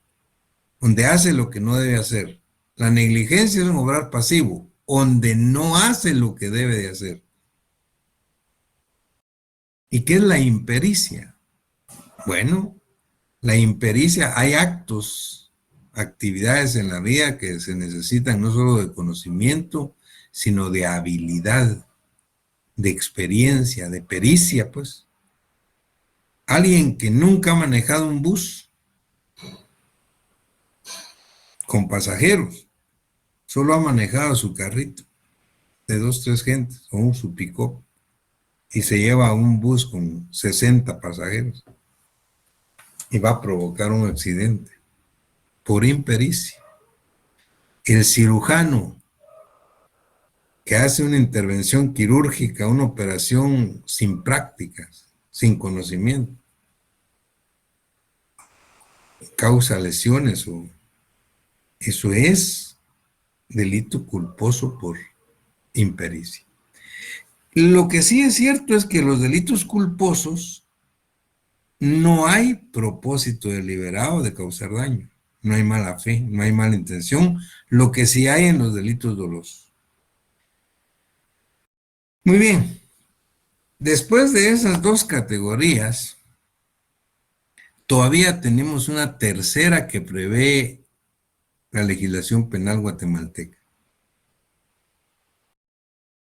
donde hace lo que no debe hacer. La negligencia es un obrar pasivo, donde no hace lo que debe de hacer. ¿Y qué es la impericia? Bueno, la impericia, hay actos, actividades en la vida que se necesitan no solo de conocimiento, sino de habilidad, de experiencia, de pericia, pues. Alguien que nunca ha manejado un bus con pasajeros, solo ha manejado su carrito de 2, 3 gentes o su pick-up y se lleva un bus con 60 pasajeros. y va a provocar un accidente por impericia. El cirujano que hace una intervención quirúrgica, una operación sin prácticas, sin conocimiento, causa lesiones, o eso es delito culposo por impericia. Lo que sí es cierto es que los delitos culposos no hay propósito deliberado de causar daño, no hay mala fe, no hay mala intención, lo que sí hay en los delitos dolosos. Muy bien, después de esas dos categorías, todavía tenemos una tercera que prevé la legislación penal guatemalteca.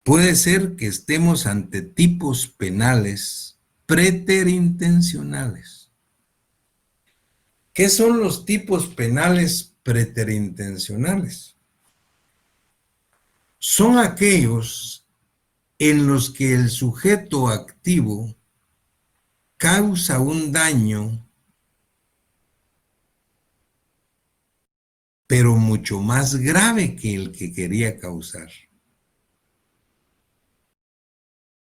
Puede ser que estemos ante tipos penales preterintencionales. ¿Qué son los tipos penales preterintencionales? Son aquellos en los que el sujeto activo causa un daño, pero mucho más grave que el que quería causar.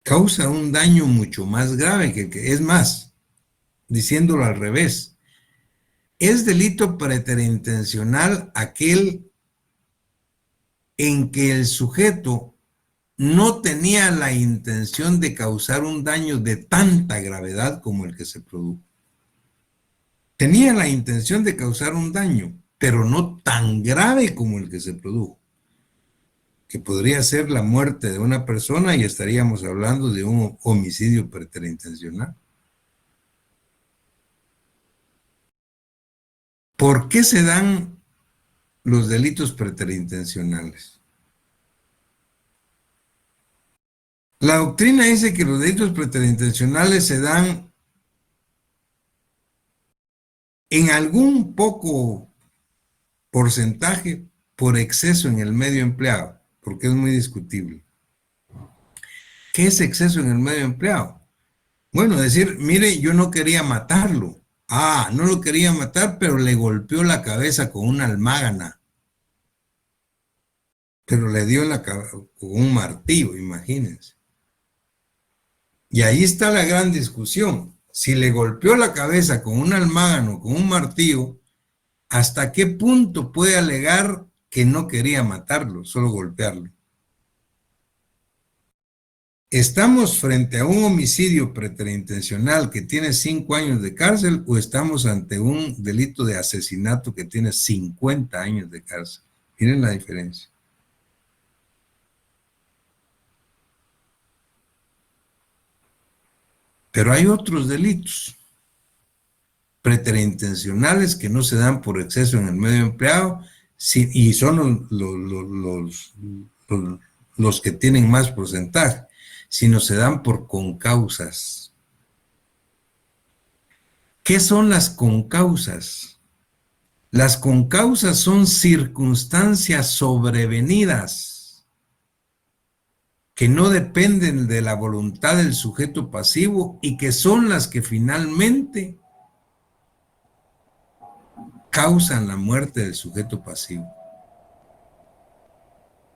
Causa un daño mucho más grave que el que, es más, diciéndolo al revés, es delito preterintencional aquel en que el sujeto no tenía la intención de causar un daño de tanta gravedad como el que se produjo. Tenía la intención de causar un daño, pero no tan grave como el que se produjo, que podría ser la muerte de una persona y estaríamos hablando de un homicidio preterintencional. ¿Por qué se dan los delitos preterintencionales? La doctrina dice que los delitos preterintencionales se dan en algún poco porcentaje por exceso en el medio empleado, porque es muy discutible. ¿Qué es exceso en el medio empleado? Bueno, decir, mire, yo no quería matarlo. Ah, no lo quería matar, pero le golpeó la cabeza con una almágana. Pero le dio con un martillo, imagínense. Y ahí está la gran discusión. Si le golpeó la cabeza con un almágano o con un martillo, ¿hasta qué punto puede alegar que no quería matarlo, solo golpearlo? ¿Estamos frente a un homicidio preterintencional que tiene 5 años de cárcel o estamos ante un delito de asesinato que tiene 50 años de cárcel? Miren la diferencia. Pero hay otros delitos preterintencionales que no se dan por exceso en el medio empleado y son los que tienen más porcentaje, sino se dan por concausas. ¿Qué son las concausas? Las concausas son circunstancias sobrevenidas que no dependen de la voluntad del sujeto pasivo y que son las que finalmente causan la muerte del sujeto pasivo.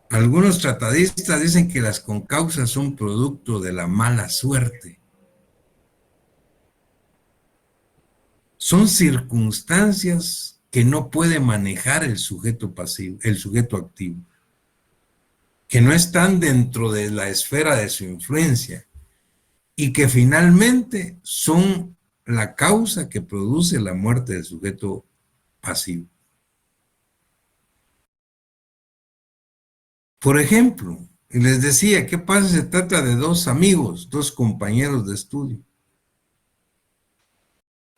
Algunos tratadistas dicen que las concausas son producto de la mala suerte. Son circunstancias que no puede manejar el sujeto pasivo, el sujeto activo, que no están dentro de la esfera de su influencia y que finalmente son la causa que produce la muerte del sujeto pasivo. Por ejemplo, les decía, ¿qué pasa si se trata de dos amigos, dos compañeros de estudio,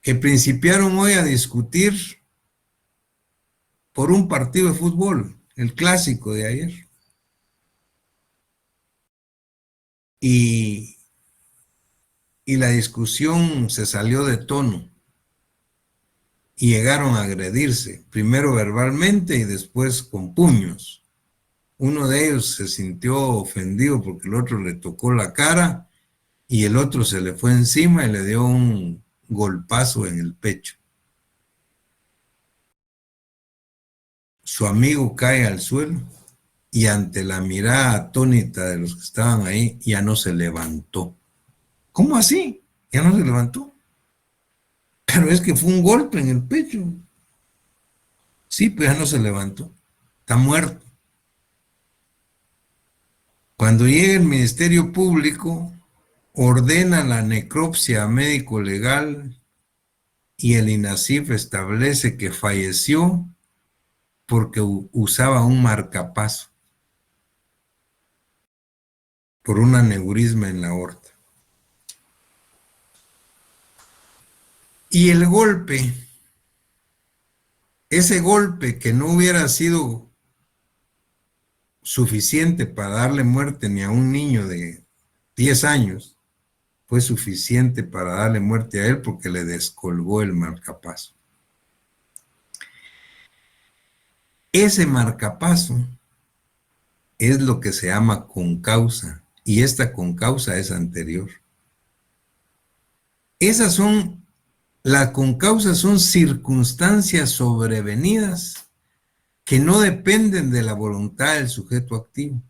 que principiaron hoy a discutir por un partido de fútbol, el clásico de ayer? Y la discusión se salió de tono y llegaron a agredirse, primero verbalmente y después con puños. Uno de ellos se sintió ofendido porque el otro le tocó la cara y el otro se le fue encima y le dio un golpazo en el pecho. su amigo cae al suelo y ante la mirada atónita de los que estaban ahí, ya no se levantó. ¿Cómo así? Ya no se levantó. Pero es que fue un golpe en el pecho. Sí, pero ya no se levantó. Está muerto. Cuando llega el Ministerio Público, ordena la necropsia a médico legal y el INASIF establece que falleció porque usaba un marcapaso por un aneurisma en la aorta. Y el golpe, ese golpe que no hubiera sido suficiente para darle muerte ni a un niño de 10 años, fue suficiente para darle muerte a él porque le descolgó el marcapaso. Ese marcapaso es lo que se llama concausa, y esta concausa es anterior. Las concausas son circunstancias sobrevenidas que no dependen de la voluntad del sujeto activo,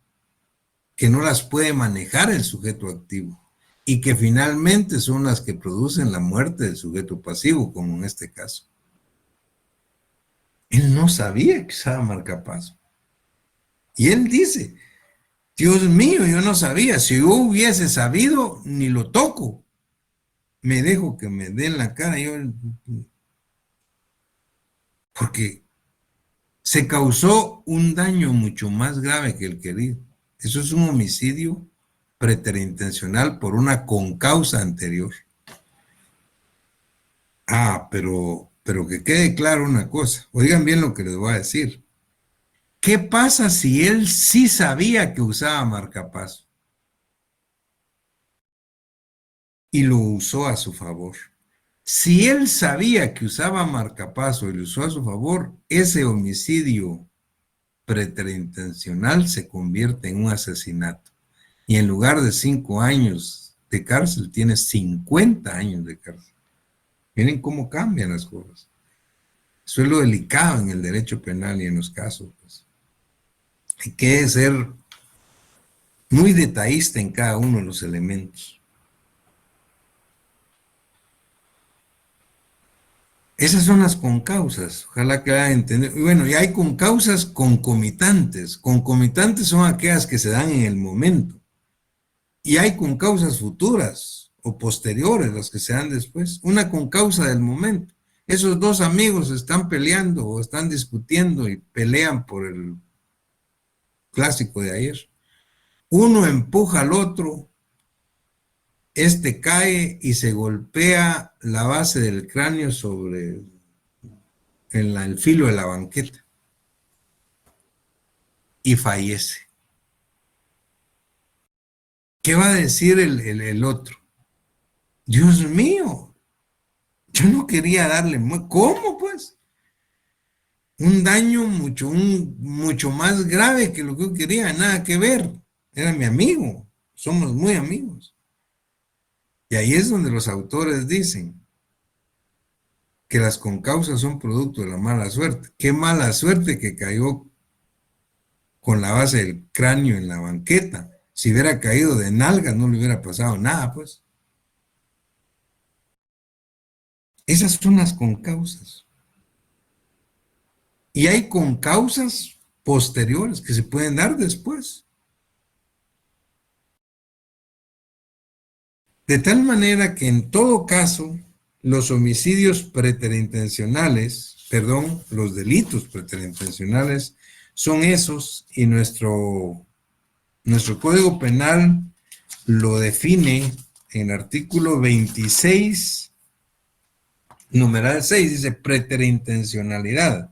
que no las puede manejar el sujeto activo, y que finalmente son las que producen la muerte del sujeto pasivo, como en este caso. Él no sabía que usaba marcapaso. Y él dice, Dios mío, yo no sabía, si yo hubiese sabido, ni lo toco. Me dejo que me den la cara, porque se causó un daño mucho más grave que el querido. Eso es un homicidio preterintencional por una concausa anterior. Pero que quede claro una cosa. Oigan bien lo que les voy a decir. ¿Qué pasa si él sí sabía que usaba marcapaso y lo usó a su favor? Si él sabía que usaba marcapaso y lo usó a su favor, ese homicidio preterintencional se convierte en un asesinato. Y en lugar de 5 años de cárcel, tiene 50 años de cárcel. Miren cómo cambian las cosas. Eso es lo delicado en el derecho penal y en los casos. Pues. Hay que ser muy detallista en cada uno de los elementos. Esas son las concausas, ojalá que hagan entender. Bueno, y hay concausas concomitantes. Concomitantes son aquellas que se dan en el momento. Y hay concausas futuras o posteriores, las que se dan después. Una concausa del momento. Esos dos amigos están peleando o están discutiendo y pelean por el clásico de ayer. Uno empuja al otro, este cae y se golpea la base del cráneo sobre el filo de la banqueta y fallece. ¿Qué va a decir el otro? Dios mío, yo no quería darle muerte. ¿Cómo pues? Un daño mucho más grave que lo que yo quería, nada que ver. Era mi amigo, somos muy amigos. Y ahí es donde los autores dicen que las concausas son producto de la mala suerte. Qué mala suerte que cayó con la base del cráneo en la banqueta. Si hubiera caído de nalgas no le hubiera pasado nada, pues. Esas son las concausas. Y hay concausas posteriores que se pueden dar después. De tal manera que en todo caso, los homicidios preterintencionales, los delitos preterintencionales, son esos y nuestro Código Penal lo define en el artículo 26, numeral 6, dice preterintencionalidad,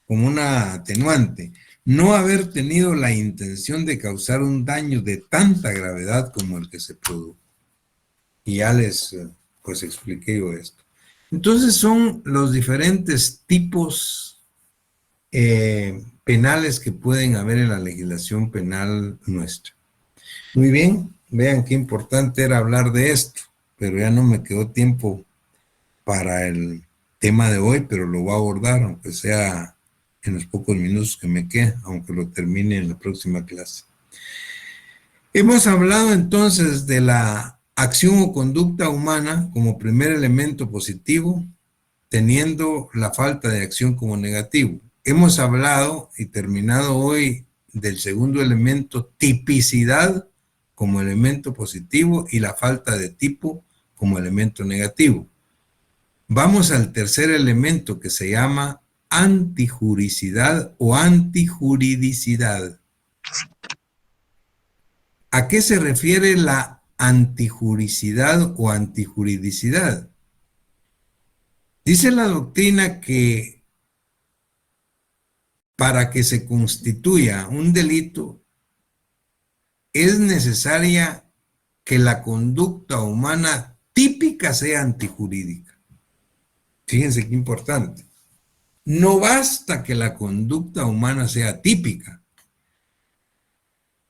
como una atenuante. No haber tenido la intención de causar un daño de tanta gravedad como el que se produjo. Y ya les pues expliqué yo esto. Entonces son los diferentes tipos penales que pueden haber en la legislación penal nuestra. Muy bien, vean qué importante era hablar de esto, pero ya no me quedó tiempo para el tema de hoy, pero lo voy a abordar, aunque sea en los pocos minutos que me quedan, aunque lo termine en la próxima clase. Hemos hablado entonces de la acción o conducta humana como primer elemento positivo, teniendo la falta de acción como negativo. Hemos hablado y terminado hoy del segundo elemento, tipicidad, como elemento positivo y la falta de tipo como elemento negativo. Vamos al tercer elemento que se llama antijuricidad o antijuridicidad. ¿A qué se refiere la antijuricidad o antijuridicidad? Dice la doctrina que para que se constituya un delito es necesaria que la conducta humana típica sea antijurídica. Fíjense qué importante. No basta que la conducta humana sea típica.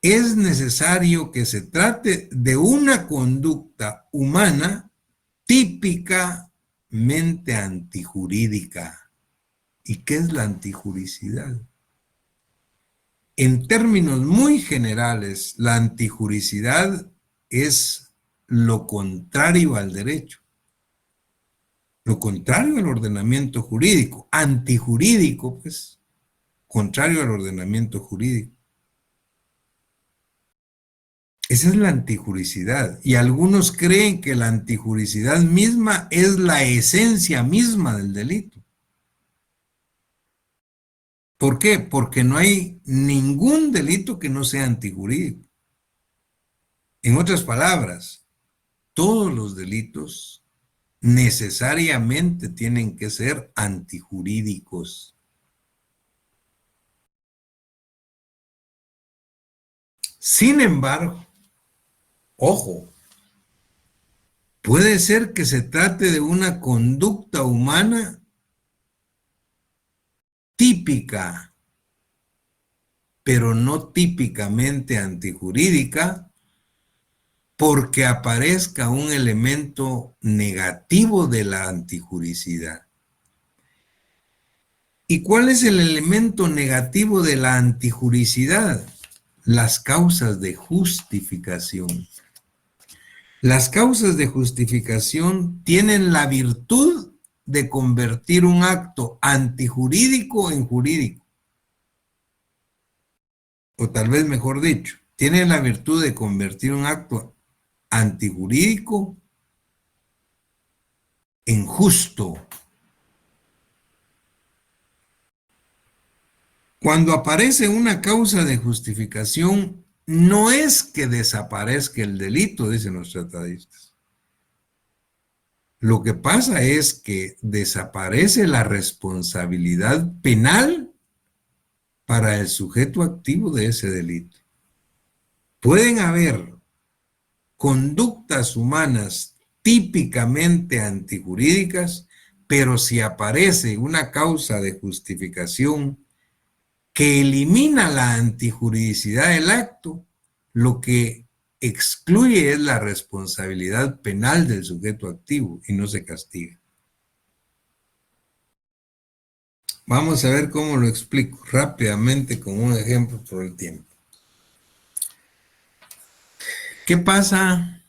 Es necesario que se trate de una conducta humana típicamente antijurídica. ¿Y qué es la antijuricidad? En términos muy generales, la antijuricidad es lo contrario al derecho, lo contrario al ordenamiento jurídico, antijurídico, pues, contrario al ordenamiento jurídico. Esa es la antijuricidad. Y algunos creen que la antijuricidad misma es la esencia misma del delito. ¿Por qué? Porque no hay ningún delito que no sea antijurídico. En otras palabras, todos los delitos necesariamente tienen que ser antijurídicos. Sin embargo, ojo, puede ser que se trate de una conducta humana típica, pero no típicamente antijurídica, porque aparezca un elemento negativo de la antijuricidad. ¿Y cuál es el elemento negativo de la antijuricidad? Las causas de justificación. Las causas de justificación tienen la virtud de convertir un acto antijurídico en jurídico. O tal vez mejor dicho, tienen la virtud de convertir un acto antijurídico en justo. Cuando aparece una causa de justificación, no es que desaparezca el delito, dicen los tratadistas. Lo que pasa es que desaparece la responsabilidad penal para el sujeto activo de ese delito. Pueden haber conductas humanas típicamente antijurídicas, pero si aparece una causa de justificación que elimina la antijuridicidad del acto, lo que excluye es la responsabilidad penal del sujeto activo y no se castiga. Vamos a ver cómo lo explico rápidamente con un ejemplo por el tiempo. ¿Qué pasa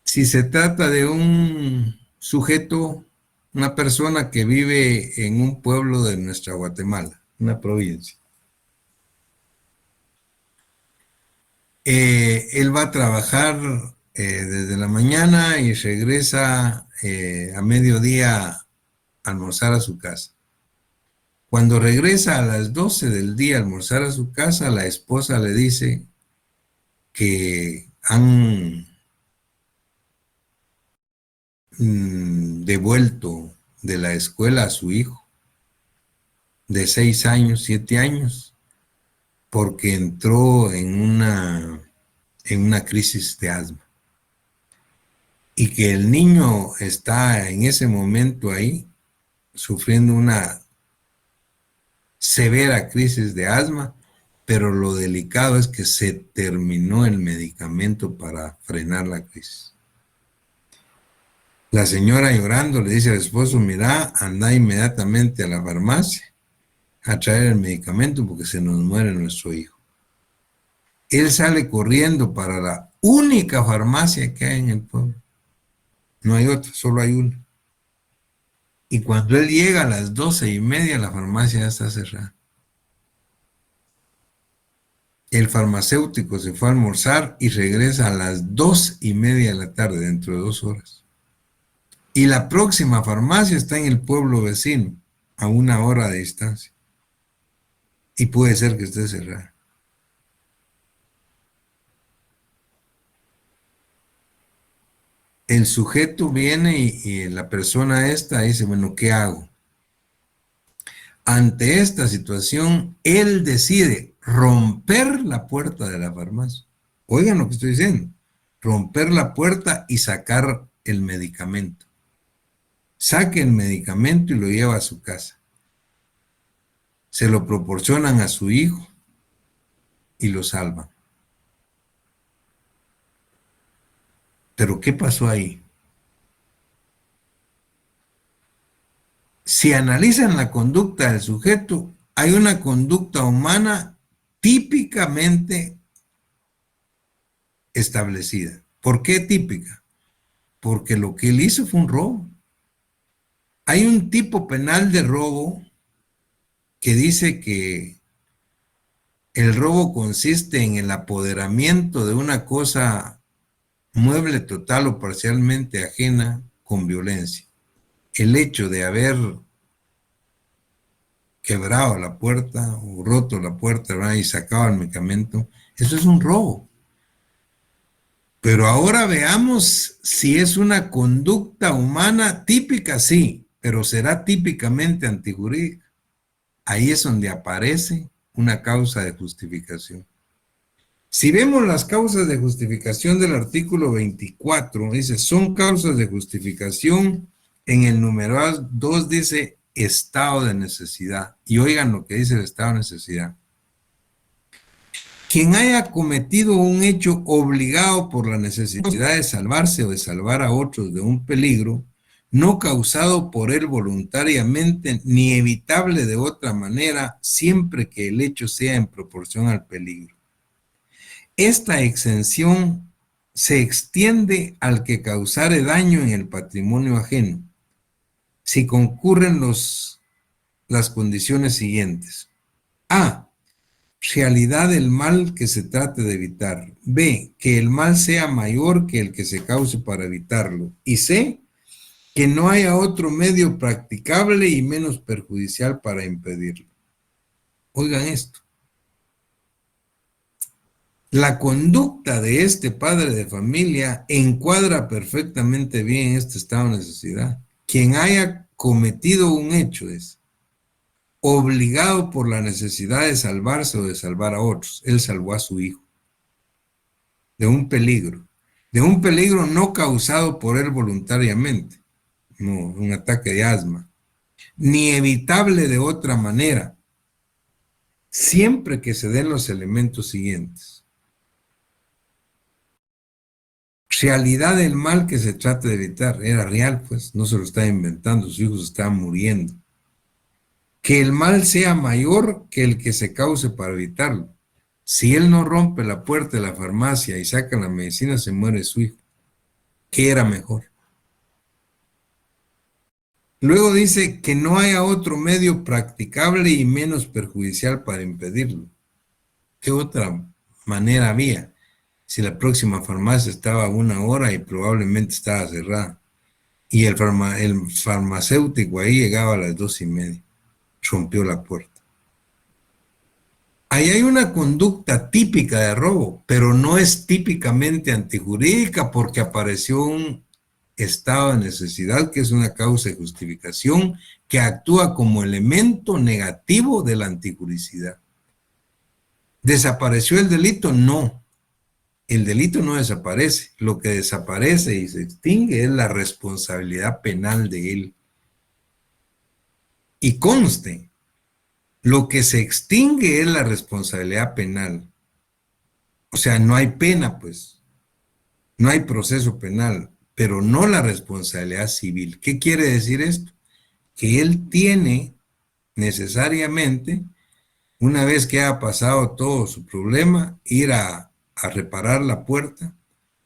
si se trata de un sujeto, una persona que vive en un pueblo de nuestra Guatemala, una provincia? Él va a trabajar desde la mañana y regresa a mediodía a almorzar a su casa. Cuando regresa a las 12 del día a almorzar a su casa, la esposa le dice que han devuelto de la escuela a su hijo de 6 años, 7 años, porque entró en una crisis de asma. Y que el niño está en ese momento ahí sufriendo una severa crisis de asma, pero lo delicado es que se terminó el medicamento para frenar la crisis. La señora llorando le dice al esposo, mira, anda inmediatamente a la farmacia a traer el medicamento porque se nos muere nuestro hijo. Él sale corriendo para la única farmacia que hay en el pueblo. No hay otra, solo hay una. Y cuando él llega a las 12:30, la farmacia ya está cerrada. El farmacéutico se fue a almorzar y regresa a las 2:30 de la tarde, dentro de 2 horas. Y la próxima farmacia está en el pueblo vecino, a 1 hora de distancia. Y puede ser que esté cerrada. El sujeto viene y la persona esta dice, bueno, ¿qué hago? Ante esta situación, él decide romper la puerta de la farmacia. Oigan lo que estoy diciendo. Romper la puerta y sacar el medicamento. Saque el medicamento y lo lleva a su casa. Se lo proporcionan a su hijo y lo salvan. Pero ¿qué pasó ahí? Si analizan la conducta del sujeto, hay una conducta humana típicamente establecida. ¿Por qué típica? Porque lo que él hizo fue un robo. Hay un tipo penal de robo que dice que el robo consiste en el apoderamiento de una cosa mueble total o parcialmente ajena con violencia. El hecho de haber quebrado la puerta o roto la puerta, ¿verdad?, y sacado el medicamento, eso es un robo. Pero ahora veamos si es una conducta humana típica, sí, pero será típicamente antijurídica. Ahí es donde aparece una causa de justificación. Si vemos las causas de justificación del artículo 24, dice, son causas de justificación. En el numeral 2 dice estado de necesidad. Y oigan lo que dice el estado de necesidad. Quien haya cometido un hecho obligado por la necesidad de salvarse o de salvar a otros de un peligro, no causado por él voluntariamente ni evitable de otra manera, siempre que el hecho sea en proporción al peligro. Esta exención se extiende al que causare daño en el patrimonio ajeno, si concurren las condiciones siguientes. A. Realidad del mal que se trate de evitar. B. Que el mal sea mayor que el que se cause para evitarlo. Y C. Que no haya otro medio practicable y menos perjudicial para impedirlo. Oigan esto. La conducta de este padre de familia encuadra perfectamente bien este estado de necesidad. Quien haya cometido un hecho es obligado por la necesidad de salvarse o de salvar a otros. Él salvó a su hijo de un peligro no causado por él voluntariamente, no, un ataque de asma, ni evitable de otra manera, siempre que se den los elementos siguientes. Realidad del mal que se trata de evitar, era real, pues, no se lo está inventando, sus hijos estaban muriendo. Que el mal sea mayor que el que se cause para evitarlo. Si él no rompe la puerta de la farmacia y saca la medicina, se muere su hijo. ¿Qué era mejor? Luego dice que no haya otro medio practicable y menos perjudicial para impedirlo. ¿Qué otra manera había? Si la próxima farmacia estaba a 1 hora y probablemente estaba cerrada. Y el farmacéutico ahí llegaba a las 2:30. Rompió la puerta. Ahí hay una conducta típica de robo, pero no es típicamente antijurídica porque apareció un estado de necesidad que es una causa de justificación que actúa como elemento negativo de la antijuricidad. ¿Desapareció el delito? No. El delito no desaparece. Lo que desaparece y se extingue es la responsabilidad penal de él. Y conste, lo que se extingue es la responsabilidad penal. O sea, no hay pena, pues. No hay proceso penal, pero no la responsabilidad civil. ¿Qué quiere decir esto? Que él tiene necesariamente, una vez que haya pasado todo su problema, ir a reparar la puerta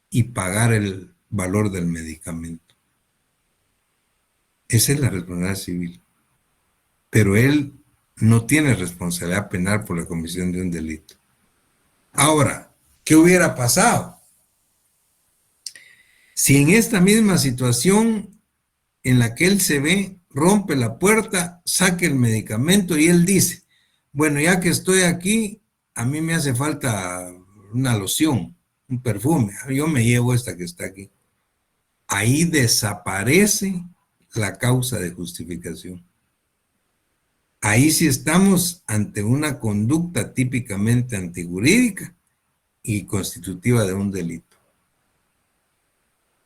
y pagar el valor del medicamento. Esa es la responsabilidad civil. Pero él no tiene responsabilidad penal por la comisión de un delito. Ahora, ¿qué hubiera pasado? Si en esta misma situación en la que él se ve, rompe la puerta, saque el medicamento y él dice, bueno, ya que estoy aquí, a mí me hace falta una loción, un perfume, yo me llevo esta que está aquí. Ahí desaparece la causa de justificación. Ahí sí estamos ante una conducta típicamente antijurídica y constitutiva de un delito.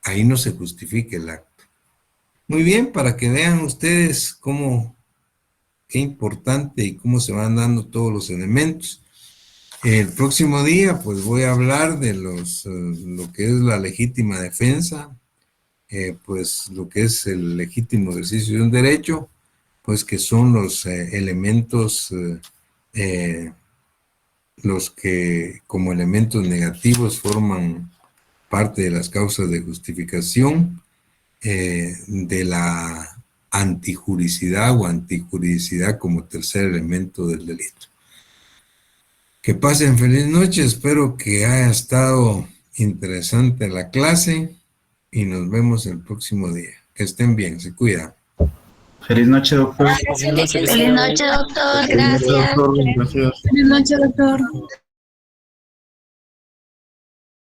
Ahí no se justifica el acto. Muy bien, para que vean ustedes qué importante y cómo se van dando todos los elementos. El próximo día, pues voy a hablar de lo que es la legítima defensa, pues lo que es el legítimo ejercicio de un derecho, pues que son los elementos, los que como elementos negativos forman parte de las causas de justificación, de la antijuricidad o antijuridicidad como tercer elemento del delito. Que pasen feliz noche, espero que haya estado interesante la clase y nos vemos el próximo día. Que estén bien, se cuidan. Feliz noche, doctor. Feliz noche, doctor. Gracias. Feliz noche, doctor. Gracias. Feliz noche, doctor.